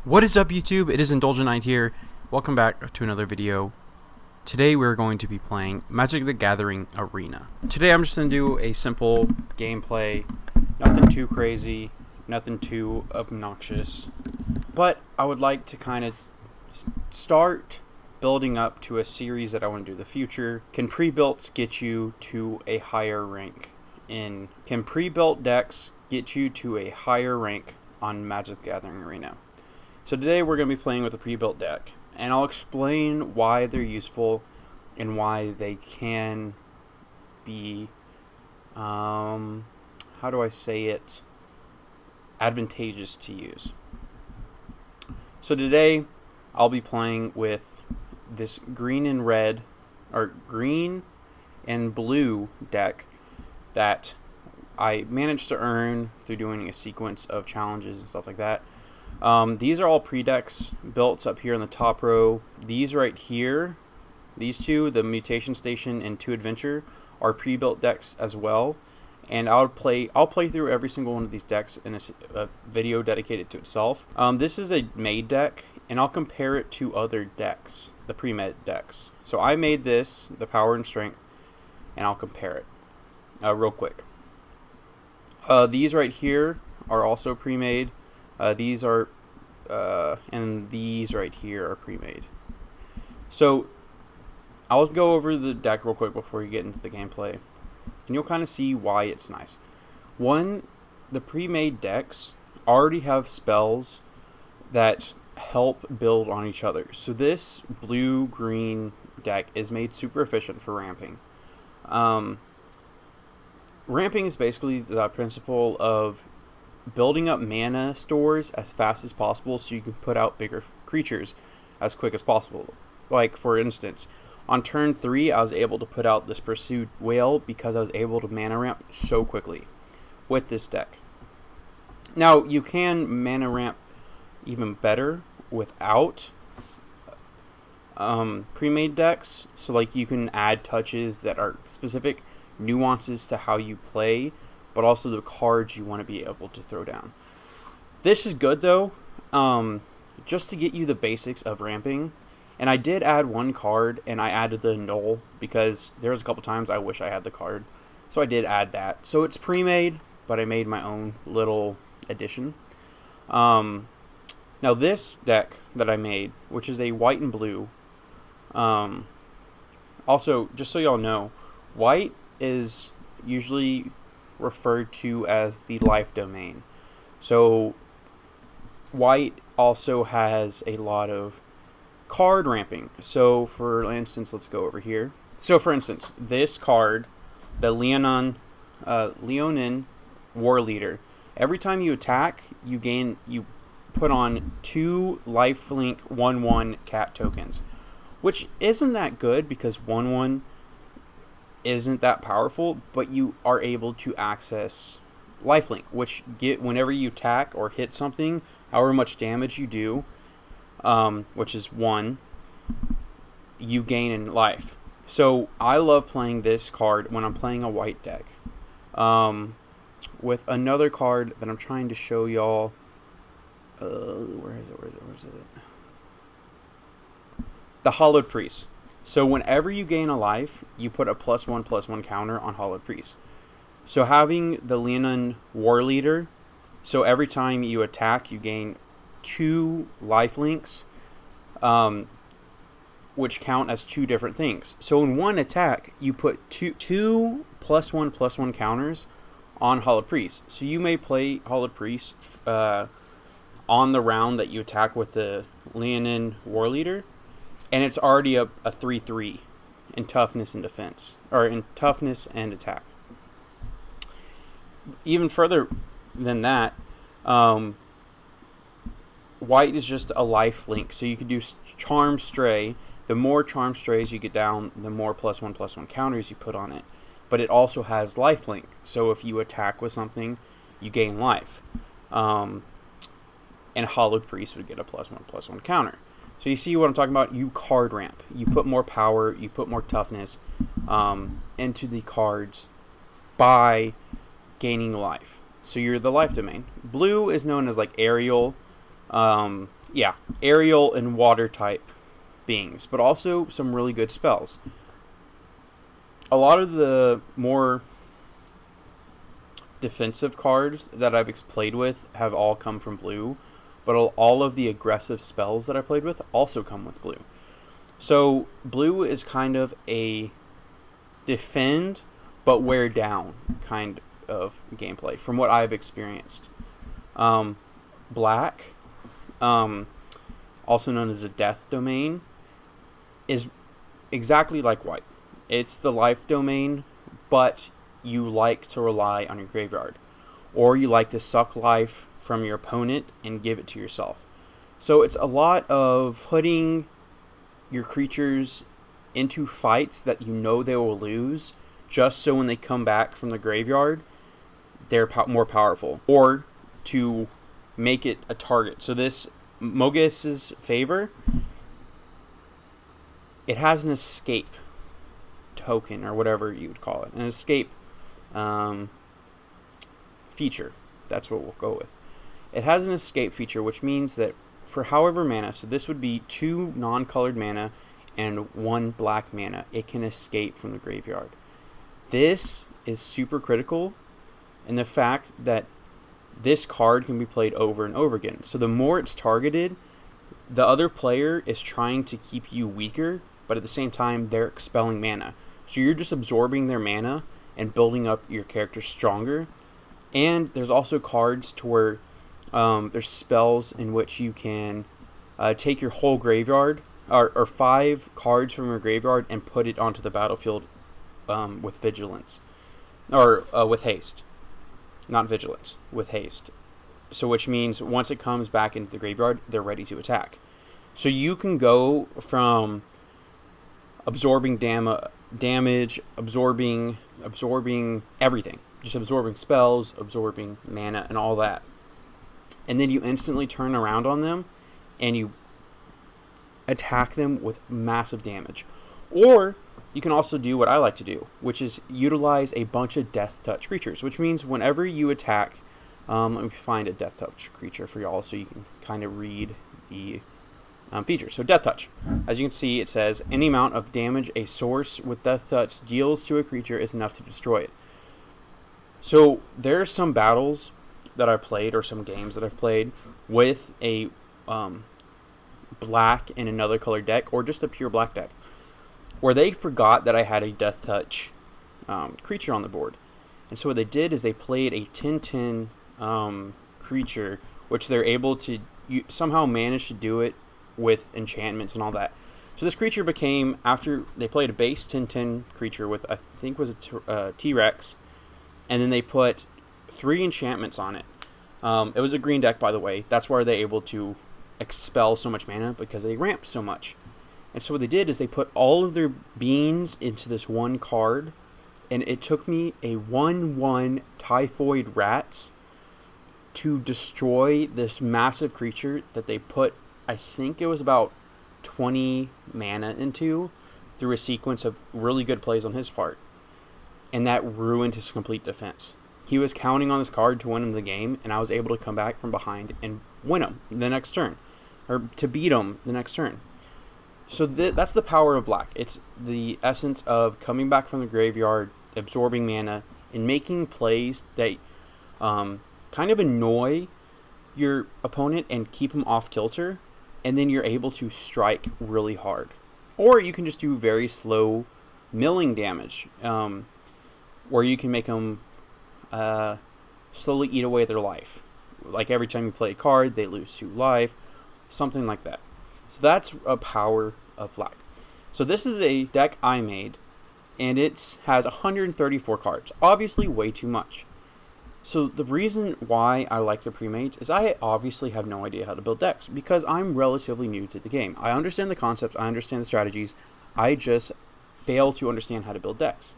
What is up, YouTube? It is Indulgent Knight here. Welcome back to another video. Today we're going to be playing Magic the Gathering Arena. Today I'm just going to do a simple gameplay. Nothing too crazy, nothing too obnoxious. But I would like to kind of start building up to a series that I want to do in the future. Can pre-builts get you to a higher rank? Can pre-built decks get you to a higher rank on Magic the Gathering Arena? So today we're going to be playing with a pre-built deck, and I'll explain why they're useful and why they can be, how do I say it, advantageous to use. So today I'll be playing with this green and red, or green and blue deck that I managed to earn through doing a sequence of challenges and stuff like that. These are all pre-decks built up here in the top row. These right here, these two, the Mutation Station and 2 Adventure, are pre-built decks as well. And I'll play through every single one of these decks in a video dedicated to itself. This is a made deck, and I'll compare it to other decks, the pre-made decks. So I made this, the Power and Strength, and I'll compare it real quick. These right here are also pre-made. These are, and these right here are pre-made. So, I'll go over the deck real quick before you get into the gameplay, and you'll kind of see why it's nice. One, the pre-made decks already have spells that help build on each other. So this blue-green deck is made super efficient for ramping. Ramping is basically the principle of building up mana stores as fast as possible so you can put out bigger creatures as quick as possible. Like, for instance, on turn 3 I was able to put out this Pursued Whale because I was able to mana ramp so quickly with this deck. Now, you can mana ramp even better without pre-made decks. So like, you can add touches that are specific nuances to how you play, but also the cards you want to be able to throw down. This is good though, just to get you the basics of ramping. And I did add one card, and I added the Null because there was a couple times I wish I had the card. So I did add that. So it's pre-made, but I made my own little addition. Now this deck that I made, which is a white and blue, also, just so y'all know, white is usually referred to as the life domain. So white also has a lot of card ramping. So for instance, let's go over here. So for instance, this card, the Leonin War Leader, every time you attack, you put on 2 lifelink 1/1 cat tokens, which isn't that good because 1/1 isn't that powerful, but you are able to access lifelink, which whenever you attack or hit something, however much damage you do, which is 1, you gain in life. So I love playing this card when I'm playing a white deck. With another card that I'm trying to show y'all, where is it? The Hallowed Priest. So whenever you gain a life, you put a +1/+1 counter on Hallowed Priest. So having the Leonin War Leader, so every time you attack, you gain 2 life links, which count as 2 different things. So in one attack, you put two +1/+1 counters on Hallowed Priest. So you may play Hallowed Priest on the round that you attack with the Leonin War Leader, and it's already a 3/3 in toughness and defense, or in toughness and attack. Even further than that, white is just a life link, so you could do Charm Stray. The more Charm Strays you get down, the more +1/+1 counters you put on it. But it also has life link, so if you attack with something, you gain life. And Hallowed Priest would get a +1/+1 counter. So you see what I'm talking about? You card ramp. You put more power, you put more toughness into the cards by gaining life. So you're the life domain. Blue is known as like aerial, Yeah, aerial and water type beings, but also some really good spells. A lot of the more defensive cards that I've played with have all come from blue, but all of the aggressive spells that I played with also come with blue. So blue is kind of a defend but wear down kind of gameplay from what I've experienced. Black, also known as a death domain, is exactly like white. It's the life domain, but you like to rely on your graveyard, or you like to suck life from your opponent and give it to yourself. So it's a lot of putting your creatures into fights that you know they will lose, just so when they come back from the graveyard, they're more powerful, or to make it a target. So this Mogus's Favor, it has an escape token, or whatever you would call it, an escape feature. That's what we'll go with. It has an escape feature, which means that for however mana, so this would be 2 non-colored mana and 1 black mana, it can escape from the graveyard. This is super critical in the fact that this card can be played over and over again. So the more it's targeted, the other player is trying to keep you weaker, but at the same time, they're expelling mana. So you're just absorbing their mana and building up your character stronger. And there's also cards to where there's spells in which you can take your whole graveyard, or 5 cards from your graveyard, and put it onto the battlefield with vigilance, or with haste. Not vigilance, with haste. So which means once it comes back into the graveyard, they're ready to attack. So you can go from absorbing damage, absorbing everything, just absorbing spells, absorbing mana, and all that. And then you instantly turn around on them and you attack them with massive damage. Or you can also do what I like to do, which is utilize a bunch of Death Touch creatures, which means whenever you attack, let me find a Death Touch creature for y'all so you can kind of read the feature. So Death Touch, as you can see, it says any amount of damage a source with Death Touch deals to a creature is enough to destroy it. So there are some battles that I've played, or some games that I've played with a black and another color deck, or just a pure black deck, where they forgot that I had a Death Touch creature on the board. And so what they did is they played a 10/10 creature, which they're able to somehow manage to do it with enchantments and all that. So this creature became, after they played a base 10/10 creature with, I think was a T-Rex, and then they put 3 enchantments on it. It was a green deck, by the way. That's why they're able to expel so much mana, because they ramp so much. And so what they did is they put all of their beans into this one card, and it took me a 1/1 Typhoid Rats to destroy this massive creature that they put, I think it was about 20 mana into, through a sequence of really good plays on his part. And that ruined his complete defense. He was counting on this card to win him the game, and I was able to come back from behind and win him the next turn, or to beat him the next turn. So that's the power of black. It's the essence of coming back from the graveyard, absorbing mana, and making plays that kind of annoy your opponent and keep them off kilter, and then you're able to strike really hard. Or you can just do very slow milling damage, where you can make them slowly eat away their life. Like every time you play a card, they lose 2 life, something like that. So that's a power of black. So this is a deck I made, and it has 134 cards. Obviously way too much. So the reason why I like the pre-mates is I obviously have no idea how to build decks, because I'm relatively new to the game. I understand the concepts, I understand the strategies, I just fail to understand how to build decks.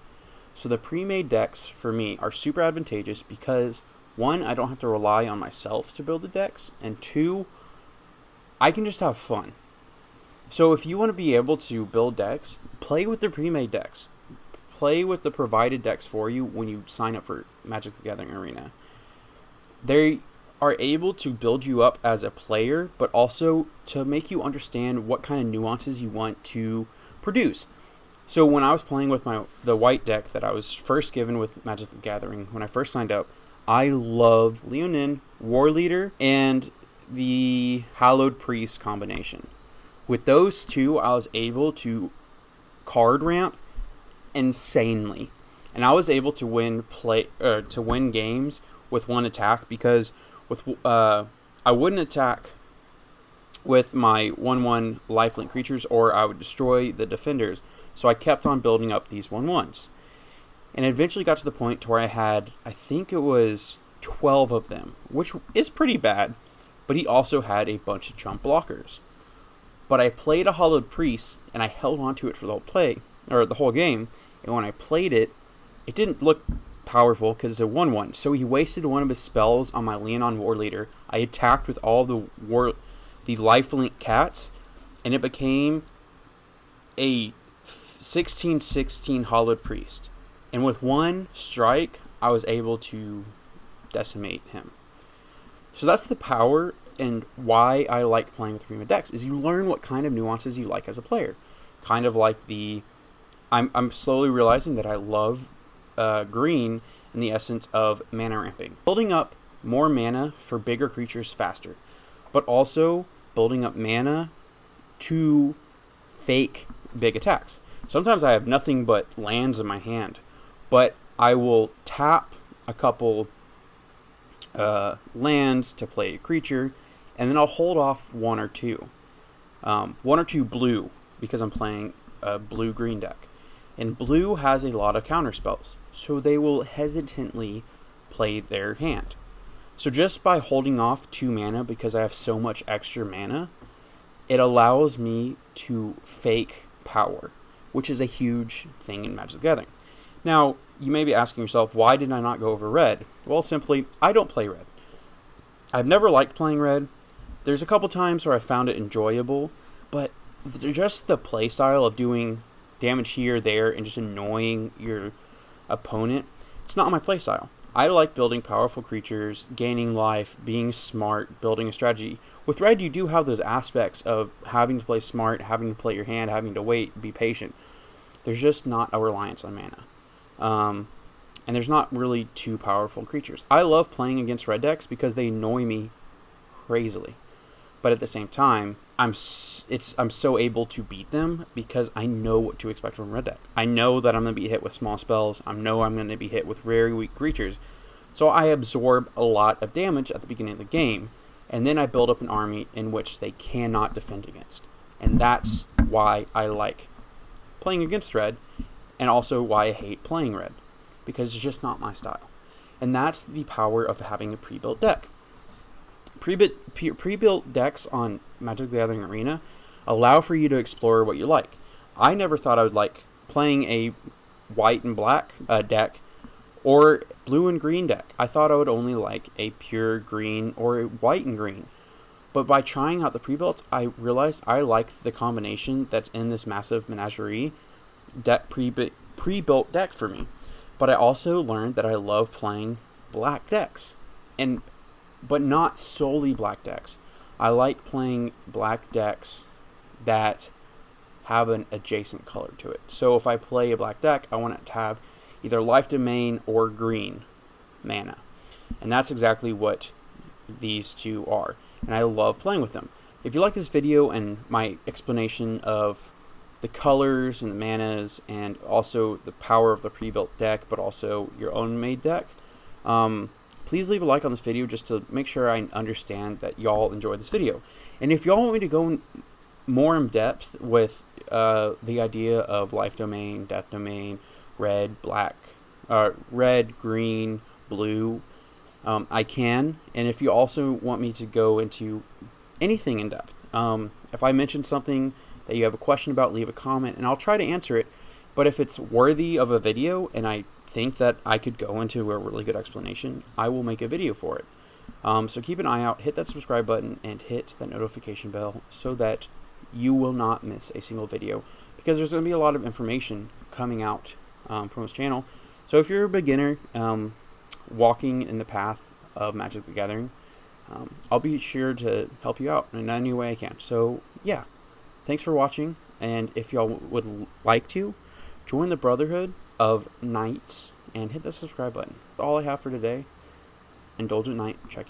So the pre-made decks for me are super advantageous because, 1, I don't have to rely on myself to build the decks, and 2, I can just have fun. So if you want to be able to build decks, play with the pre-made decks. Play with the provided decks for you when you sign up for Magic the Gathering Arena. They are able to build you up as a player, but also to make you understand what kind of nuances you want to produce. So when I was playing with the white deck that I was first given with Magic the Gathering, when I first signed up, I loved Leonin, War Leader, and the Hallowed Priest combination. With those two, I was able to card ramp insanely, and I was able to win games with one attack, because with I wouldn't attack with my 1/1 lifelink creatures, or I would destroy the defenders. So I kept on building up these 1/1s, and it eventually got to the point to where I had, I think it was 12 of them, which is pretty bad. But he also had a bunch of chump blockers. But I played a Hallowed Priest, and I held on to it for the whole game. And when I played it, it didn't look powerful because it's a 1/1. So he wasted one of his spells on my Leonin War Leader. I attacked with all the lifelink cats, and it became a 16/16 Hallowed Priest. And with one strike, I was able to decimate him. So that's the power, and why I like playing with Arena decks, is you learn what kind of nuances you like as a player. Kind of like I'm slowly realizing that I love green in the essence of mana ramping. Building up more mana for bigger creatures faster, but also building up mana to fake big attacks. Sometimes I have nothing but lands in my hand, but I will tap a couple lands to play a creature, and then I'll hold off one or two blue, because I'm playing a blue-green deck. And blue has a lot of counter spells, so they will hesitantly play their hand. So just by holding off 2 mana, because I have so much extra mana, it allows me to fake power, which is a huge thing in Magic the Gathering. Now, you may be asking yourself, why did I not go over red? Well, simply, I don't play red. I've never liked playing red. There's a couple times where I found it enjoyable, but just the play style of doing damage here, there, and just annoying your opponent, it's not my play style. I like building powerful creatures, gaining life, being smart, building a strategy. With red, you do have those aspects of having to play smart, having to play your hand, having to wait, be patient. There's just not a reliance on mana. And there's not really 2 powerful creatures. I love playing against red decks because they annoy me crazily. But at the same time, I'm so able to beat them because I know what to expect from red deck. I know that I'm going to be hit with small spells. I know I'm going to be hit with very weak creatures. So I absorb a lot of damage at the beginning of the game, and then I build up an army in which they cannot defend against. And that's why I like playing against red, and also why I hate playing red, because it's just not my style. And that's the power of having a pre-built deck. Pre-built decks on Magic the Gathering Arena allow for you to explore what you like. I never thought I would like playing a white and black deck or blue and green deck. I thought I would only like a pure green or a white and green. But by trying out the pre-builts, I realized I like the combination that's in this massive menagerie deck, pre-built deck for me. But I also learned that I love playing black decks, but not solely black decks. I like playing black decks that have an adjacent color to it. So if I play a black deck, I want it to have either life domain or green mana. And that's exactly what these two are. And I love playing with them. If you like this video and my explanation of the colors and the manas and also the power of the pre-built deck, but also your own made deck, please leave a like on this video just to make sure I understand that y'all enjoyed this video. And if y'all want me to go more in depth with the idea of life domain, death domain, red, black, red, green, blue, I can. And if you also want me to go into anything in depth, if I mention something that you have a question about, leave a comment and I'll try to answer it. But if it's worthy of a video and I think that I could go into a really good explanation, I will make a video for it. So keep an eye out, hit that subscribe button and hit that notification bell so that you will not miss a single video, because there's going to be a lot of information coming out from this channel. So if you're a beginner walking in the path of Magic the Gathering, I'll be sure to help you out in any way I can. So yeah, thanks for watching, and if y'all would like to, join the Brotherhood of Knights and hit the subscribe button. That's all I have for today. Indulgent Knight, check